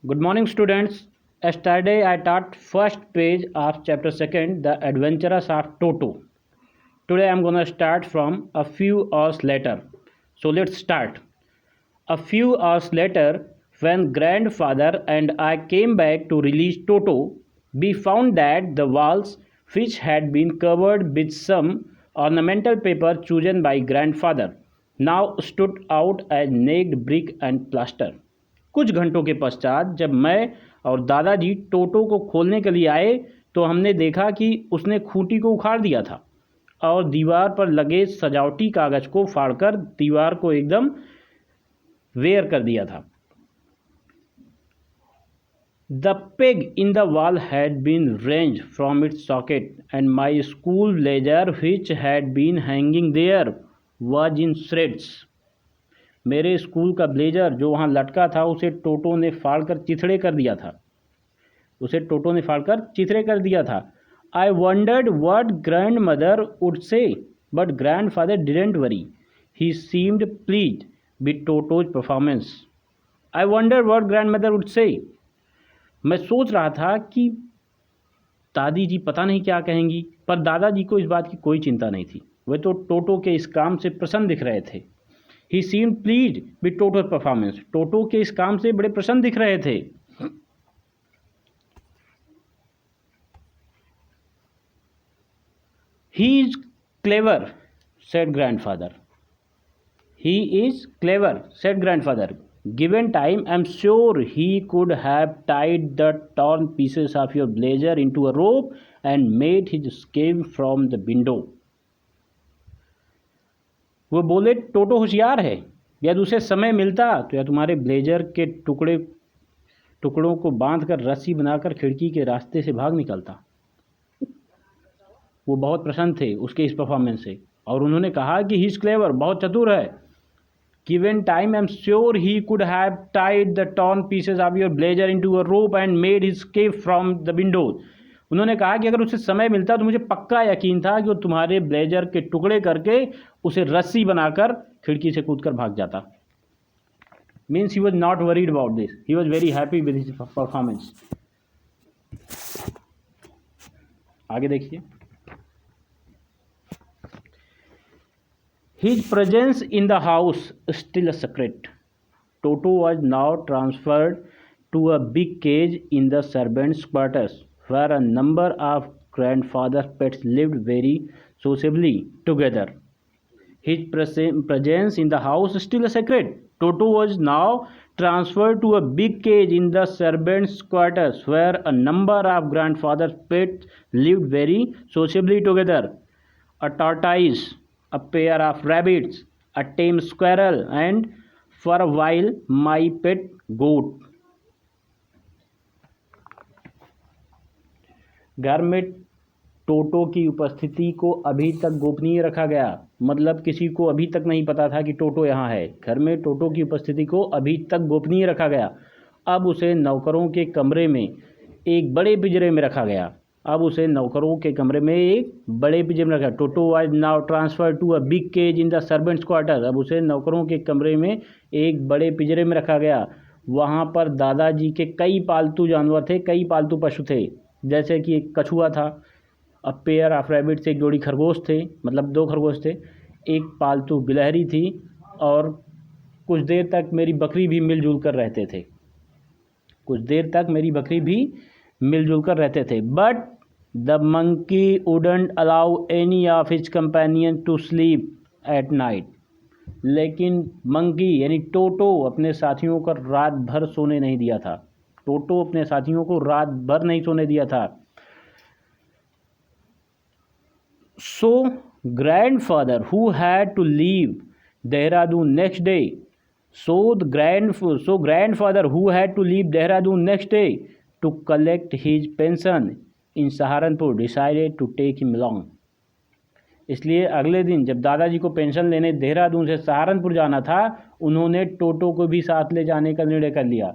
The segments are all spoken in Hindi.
Good morning, students. Yesterday I taught first page of chapter second, The Adventures of Toto. Today I'm gonna start from a few hours later. So let's start. A few hours later, when grandfather and I came back to release Toto, we found that the walls, which had been covered with some ornamental paper chosen by grandfather, now stood out as naked brick and plaster. कुछ घंटों के पश्चात जब मैं और दादाजी टोटो को खोलने के लिए आए तो हमने देखा कि उसने खूंटी को उखाड़ दिया था और दीवार पर लगे सजावटी कागज को फाड़कर दीवार को एकदम वेयर कर दिया था। The peg in the wall had been wrenched from its socket, and my school blazer, which had been hanging there, was in shreds. मेरे स्कूल का ब्लेजर जो वहाँ लटका था उसे टोटो ने फाड़कर चिथड़े कर दिया था। I wondered what grandmother would say, but grandfather didn't worry. He seemed pleased with Toto's performance. I wondered what grandmother would say. मैं सोच रहा था कि दादी जी पता नहीं क्या कहेंगी, पर दादाजी को इस बात की कोई चिंता नहीं थी। वे तो टोटो के इस काम से प्रसन्न दिख रहे थे। He seemed pleased with Toto's performance. टोटो के इस काम से बड़े प्रसन्न दिख रहे थे। He is clever, said grandfather. He is clever, said grandfather. Given time, I'm sure he could have tied the torn pieces of your blazer into a rope and made his escape from the window. वो बोले टोटो होशियार है, यदि उसे समय मिलता तो यह तुम्हारे ब्लेजर के टुकड़ों को बांधकर रस्सी बनाकर खिड़की के रास्ते से भाग निकलता। वो बहुत प्रसन्न थे उसके इस परफॉर्मेंस से और उन्होंने कहा कि ही इज क्लेवर, बहुत चतुर है। Given time I am sure he could have tied the torn pieces of your blazer into a rope and made his escape from the window. उन्होंने कहा कि अगर उसे समय मिलता तो मुझे पक्का यकीन था कि वो तुम्हारे ब्लेजर के टुकड़े करके उसे रस्सी बनाकर खिड़की से कूदकर भाग जाता। Means he was not worried about this, he was very happy with his performance. आगे देखिए। His presence in the house still a secret. Toto was now transferred to a big cage in the servants' quarters, where a number of grandfather's pets lived very sociably together. His presence in the house still a secret. Toto was now transferred to a big cage in the servants' quarters, where a number of grandfather's pets lived very sociably together. A tortoise, a pair of rabbits, a tame squirrel, and for a while my pet goat. घर में टोटो की उपस्थिति को अभी तक गोपनीय रखा गया, मतलब किसी को अभी तक नहीं पता था कि टोटो यहाँ है। घर में टोटो की उपस्थिति को अभी तक गोपनीय रखा गया। अब उसे नौकरों के कमरे में एक बड़े पिंजरे में रखा गया। Toto was now transfer to a big cage in the servants quarter. अब उसे नौकरों के कमरे में एक बड़े पिंजरे में रखा गया। वहाँ पर दादाजी के कई पालतू जानवर थे, कई पालतू पशु थे, जैसे कि एक कछुआ था, अ पेयर ऑफ रैबिट से एक जोड़ी खरगोश थे, मतलब 2 खरगोश थे, एक पालतू गिलहरी थी और कुछ देर तक मेरी बकरी भी मिलजुल कर रहते थे। But the monkey wouldn't allow any of his companion to sleep at night. लेकिन मंकी यानी टोटो अपने साथियों को रात भर नहीं सोने दिया था। So grandfather who had to leave Dehradun next day to collect his pension in Saharanpur decided to take him along. इसलिए अगले दिन जब दादाजी को पेंशन लेने देहरादून से सहारनपुर जाना था, उन्होंने टोटो को भी साथ ले जाने का निर्णय कर लिया,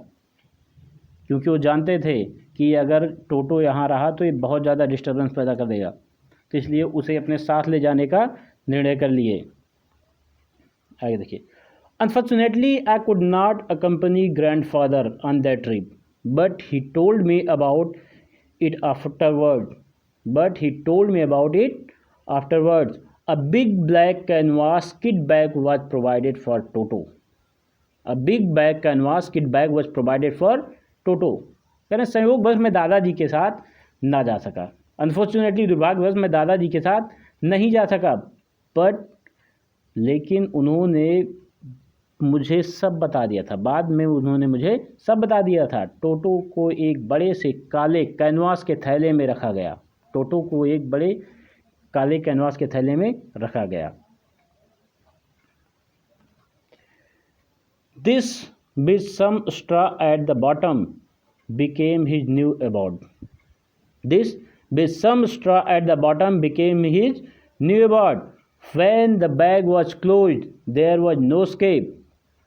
क्योंकि वो जानते थे कि अगर टोटो यहाँ रहा तो ये बहुत ज़्यादा डिस्टर्बेंस पैदा कर देगा, तो इसलिए उसे अपने साथ ले जाने का निर्णय कर लिए। आगे देखिए। Unfortunately, I could not accompany grandfather on that trip. but he told me about it afterward. But he told me about it afterwards. A big black canvas kit bag was provided for Toto. A big bag canvas kit bag was provided for Toto. कहना संयोग बस मैं दादाजी के साथ ना जा सका. अनफॉर्चुनेटली दुर्भाग्यवश मैं दादाजी के साथ नहीं जा सका. बट लेकिन उन्होंने मुझे सब बता दिया था. बाद में उन्होंने मुझे सब बता दिया था. टोटो को एक बड़े से काले कैनवास के थैले में रखा गया. टोटो को एक बड़े काले कैनवास के थैले में रखा गया. This, with some straw at the bottom, became his new abode. This, with some straw at the bottom, became his new abode. When the bag was closed, there was no escape.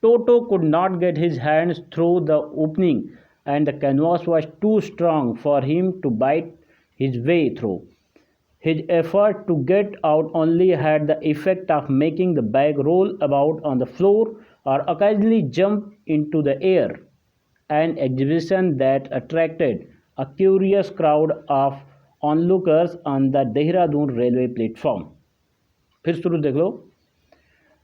Toto could not get his hands through the opening, and the canvas was too strong for him to bite his way through. His effort to get out only had the effect of making the bag roll about on the floor or occasionally jump into the air, an exhibition that attracted a curious crowd of onlookers on the Dehradun railway platform. फिर शुरू देख लो.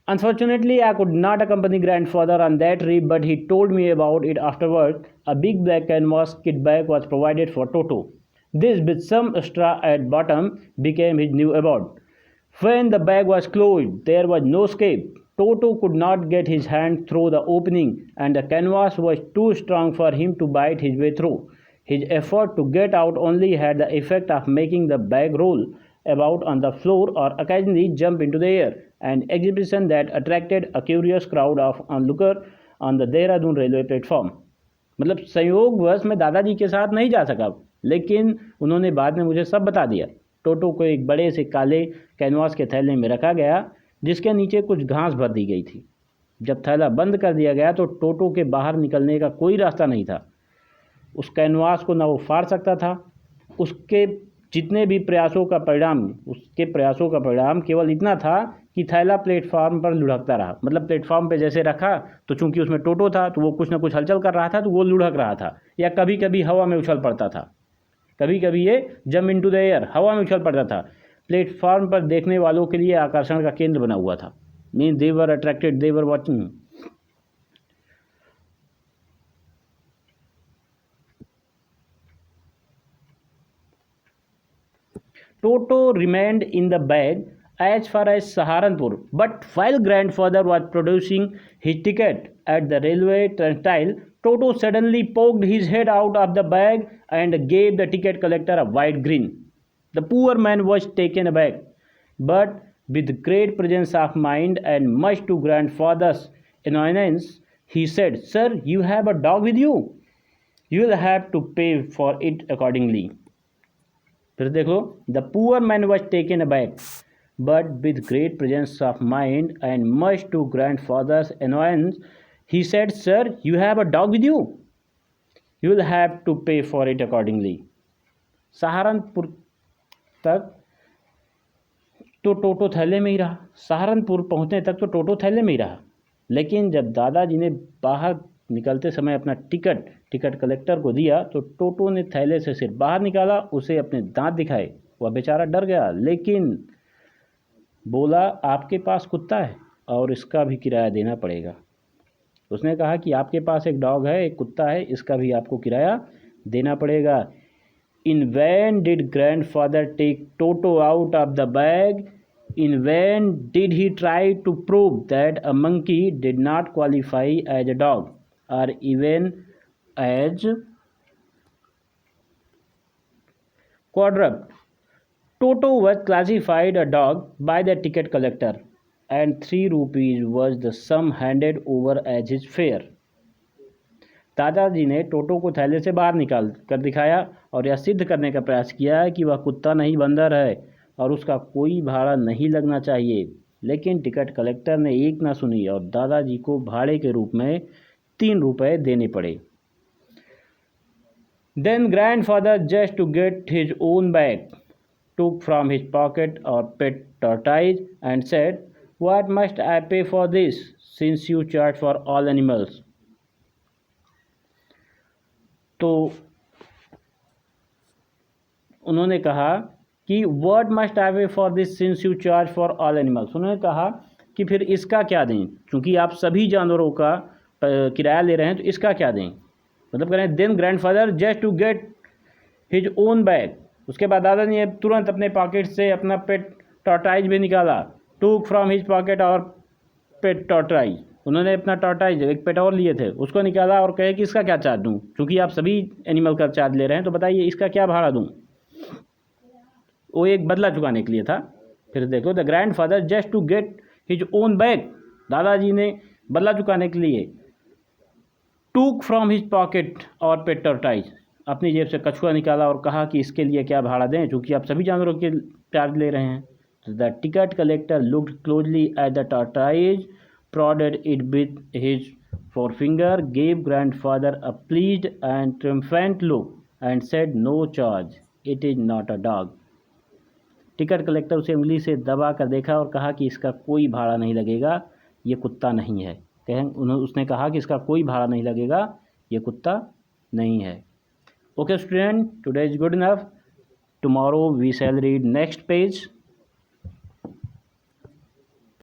Unfortunately, I could not accompany grandfather on that trip, but he told me about it afterward. A big black canvas kit bag was provided for Toto. This, with some straw at bottom, became his new abode. When the bag was closed, there was no escape. Toto could not get his hand through the opening, and the canvas was too strong for him to bite his way through. His effort to get out only had the effect of making the bag roll about on the floor or occasionally jump into the air, an exhibition that attracted a curious crowd of onlookers on the Dehradun railway platform. मतलब संयोगवश मैं दादाजी के साथ नहीं जा सका, लेकिन उन्होंने बाद में मुझे सब बता दिया. टोटो को एक बड़े से काले कैनवास के थैले में रखा गया, जिसके नीचे कुछ घास भर दी गई थी. जब थैला बंद कर दिया गया तो टोटो के बाहर निकलने का कोई रास्ता नहीं था. उस कैनवास को ना वो फाड़ सकता था. उसके जितने भी प्रयासों का परिणाम केवल इतना था कि थैला प्लेटफार्म पर लुढ़कता रहा. मतलब प्लेटफार्म पे जैसे रखा तो चूंकि उसमें टोटो था तो वो कुछ ना कुछ हलचल कर रहा था, तो वो लुढ़क रहा था, या कभी कभी हवा में उछल पड़ता था. कभी कभी ये जंप इनटू द एयर, हवा में उछल पड़ता था. प्लेटफार्म पर देखने वालों के लिए आकर्षण का केंद्र बना हुआ था. Mean they were attracted, they were watching. Toto remained in the bag as far as Saharanpur, but while grandfather was producing his ticket at the railway turnstile, Toto suddenly poked his head out of the bag and gave the ticket collector a wide grin. The poor man was taken aback, but with great presence of mind and much to grandfather's annoyance, he said, "Sir, you have a dog with you. You will have to pay for it accordingly." फिर देखो, the poor man was taken aback but with great presence of mind and much to grandfather's annoyance he said, sir you have a dog with you, you will have to pay for it accordingly. Saharanpur तक तो टोटो थैले में ही रहा. सहारनपुर पहुंचने तक तो टोटो थैले में ही रहा. लेकिन जब दादाजी ने बाहर निकलते समय अपना टिकट कलेक्टर को दिया तो टोटो ने थैले से सिर बाहर निकाला, उसे अपने दांत दिखाए. वह बेचारा डर गया, लेकिन बोला, आपके पास कुत्ता है और इसका भी किराया देना पड़ेगा. उसने कहा कि आपके पास एक डॉग है, एक कुत्ता है, इसका भी आपको किराया देना पड़ेगा. In vain did grandfather take Toto out of the bag. In vain did he try to prove that a monkey did not qualify as a dog or even as quadruped. Toto was classified a dog by the ticket collector, and 3 rupees was the sum handed over as his fare. दादाजी ने टोटो को थैले से बाहर निकाल कर दिखाया और यह सिद्ध करने का प्रयास किया कि वह कुत्ता नहीं बंदर है और उसका कोई भाड़ा नहीं लगना चाहिए. लेकिन टिकट कलेक्टर ने एक ना सुनी और दादाजी को भाड़े के रूप में 3 रुपये देने पड़े. Then grandfather, just to get his own bag, took from his pocket a pet tortoise and said, "What must I pay for this, since you charge for all animals?" तो उन्होंने कहा कि word must have A for this since you charge for all animals. उन्होंने कहा कि फिर इसका क्या दें, क्योंकि आप सभी जानवरों का किराया ले रहे हैं, तो इसका क्या दें। मतलब कह रहे हैं then grandfather just to get his own bag. उसके बाद दादा ने तुरंत अपने पॉकेट से अपना पेट टॉर्टाइज भी निकाला। टूक फ्रॉम हिज पॉकेट और पेट टॉर्टाइज। उन्होंने अपना टॉर्टाइज एक पेट और लिए थे उसको निकाला और कहे कि इसका क्या चार्ज दूँ, क्योंकि आप सभी एनिमल का चार्ज ले रहे हैं, तो बताइए इसका क्या भाड़ा दूँ। वो एक बदला चुकाने के लिए था। फिर देखो, the grandfather just to get his own bag. दादाजी ने बदला चुकाने के लिए टूक फ्रॉम हिज पॉकेट और पेट टॉर्टाइज, अपनी जेब से कछुआ निकाला और कहा कि इसके लिए क्या भाड़ा दें, क्योंकि आप सभी जानवरों के चार्ज ले रहे हैं। The ticket collector looked closely at the tortoise, prodded it with his forefinger, gave grandfather a pleased and triumphant look, and said, "No charge. It is not a dog." Ticket collector उसे उंगली से दबा कर देखा और कहा कि इसका कोई भाड़ा नहीं लगेगा, ये कुत्ता नहीं है। उसने कहा कि इसका कोई भाड़ा नहीं लगेगा, ये कुत्ता नहीं है। Okay student, today is good enough. Tomorrow we shall read next page.